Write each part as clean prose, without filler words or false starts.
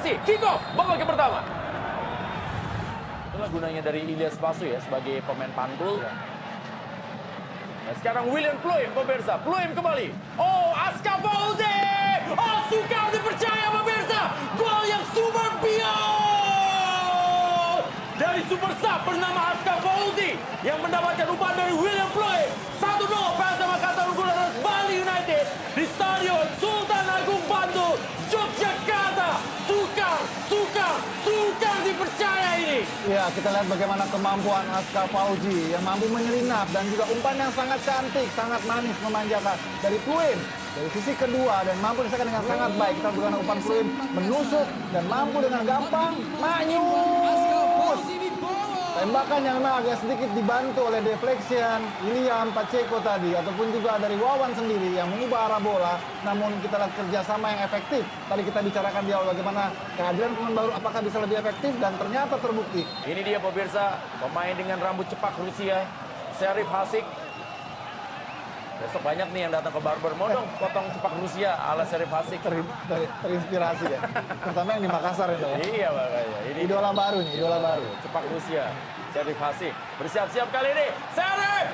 Fasih. Kick off babak yang pertama. Itulah gunanya dari Ilyas Pasu ya sebagai pemain pantul. Nah, sekarang William Pluim, pemirsa. Pluim kembali. Oh, Aska Fauzi. Oh, Sukar dipercaya, pemirsa. Gol yang super beyond. Dari super sub bernama Aska Fauzi yang mendapatkan umpan dari William Pluim. 1-0 PSM Makassar unggul atas Bali United di Stadion Sultan Agung Bantul, Yogyakarta. Sukar dipercaya ini. Ya, kita lihat bagaimana kemampuan Aska Fauzi yang mampu menyelinap dan juga umpan yang sangat cantik, sangat manis, memanjakan dari Pluim. Dari sisi kedua dan mampu diselesaikan dengan sangat baik. Kita bagaimana umpan Pluim menusuk dan mampu dengan gampang manyus. Tembakan yang memang agak sedikit dibantu oleh deflection William Pacheco tadi, ataupun juga dari Wawan sendiri yang mengubah arah bola. Namun kita lihat kerjasama yang efektif. Tadi kita bicarakan di awal bagaimana kehadiran pemain baru apakah bisa lebih efektif, dan ternyata terbukti. Ini dia pemirsa, pemain dengan rambut cepak Rusia, Serif Hasik. Besok banyak nih yang datang ke barber, mau dong potong cepak Rusia ala Serif Hasik. Terinspirasi ya. Terutama yang di Makassar itu ya. Iya makanya. Ini Idola baru nih, idola baru. cepak Rusia, Serif Hasik. Bersiap-siap kali ini. Serif!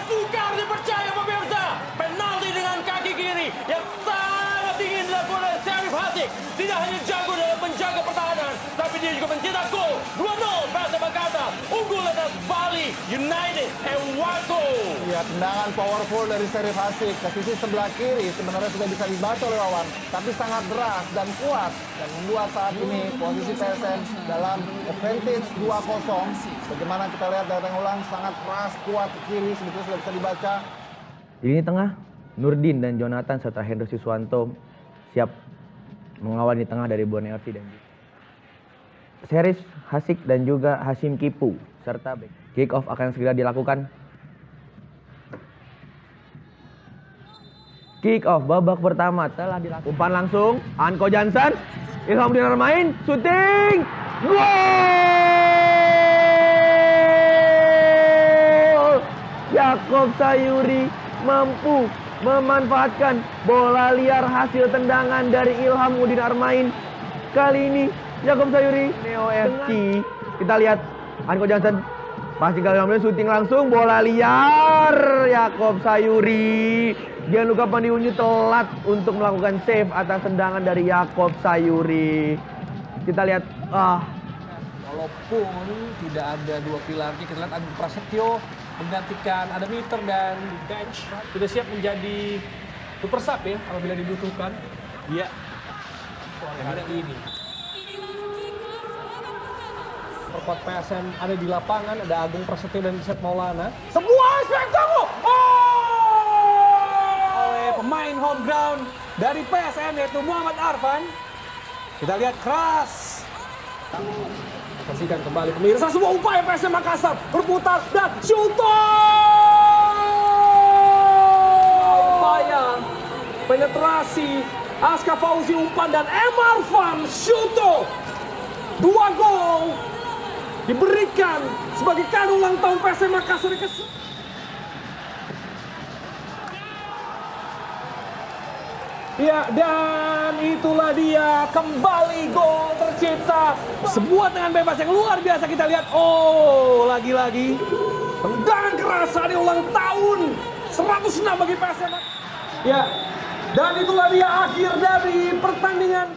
Sukar dipercaya pemirsa. Penalti dengan kaki kiri yang sangat ingin dilakukan oleh Serif Hasik. Tidak hanya jago dalam menjaga pertahanan, tapi dia juga mencetak gol. 2-0 PSM Makassar unggul atas Bali United Ewako. Ya, tendangan powerful dari Serif Hasik ke sisi sebelah kiri sebenarnya sudah bisa dibaca oleh Wawan, tapi sangat deras dan kuat dan membuat saat ini posisi PSM dalam advantage 2-0. Bagaimana kita lihat datang ulang, sangat keras, kuat ke kiri, sebetulnya sudah bisa dibaca. Di lini tengah, Nurdin dan Jonathan serta Hendro Siswanto siap mengawal di tengah dari Borneo FC dan Serif Hasik dan juga Hashim Kipu serta back. Kick off akan segera dilakukan. Kick off babak pertama telah dilakukan. Umpan langsung, Anko Jansen, Ilhamudin Armain, syuting, gol! Yakob Sayuri mampu memanfaatkan bola liar hasil tendangan dari Ilhamudin Armain. Kali ini Yakob Sayuri, Neo FC. Kita lihat Anko Jansen passing kali ini, syuting langsung, bola liar Yakob Sayuri. Gianluca Pandiunyu telat untuk melakukan save atas tendangan dari Yakob Sayuri. Kita lihat, walaupun tidak ada dua pilarnya, kita lihat Agung Prasetyo menggantikan Adamiter dan bench sudah siap menjadi super sub ya apabila dibutuhkan. Iya. Yang ini. Perkuat PSM ada di lapangan, ada Agung Prasetyo dan Set Maulana. Sebuah spektakel oleh pemain home ground dari PSM yaitu Muhammad Arfan. Kita lihat keras. Saksikan kembali pemirsa sebuah upaya PSM Makassar berputar dan upaya penetrasi Aska Fauzi umpan dan Arfan Syuto. 2 gol diberikan sebagai kado ulang tahun PSM Makassar ke ya, dan itulah dia kembali gol tercipta. Sebuah tendangan bebas yang luar biasa kita lihat. Oh, lagi-lagi tendangan keras hari ulang tahun 106 bagi PSM. Ya, dan itulah dia akhir dari pertandingan.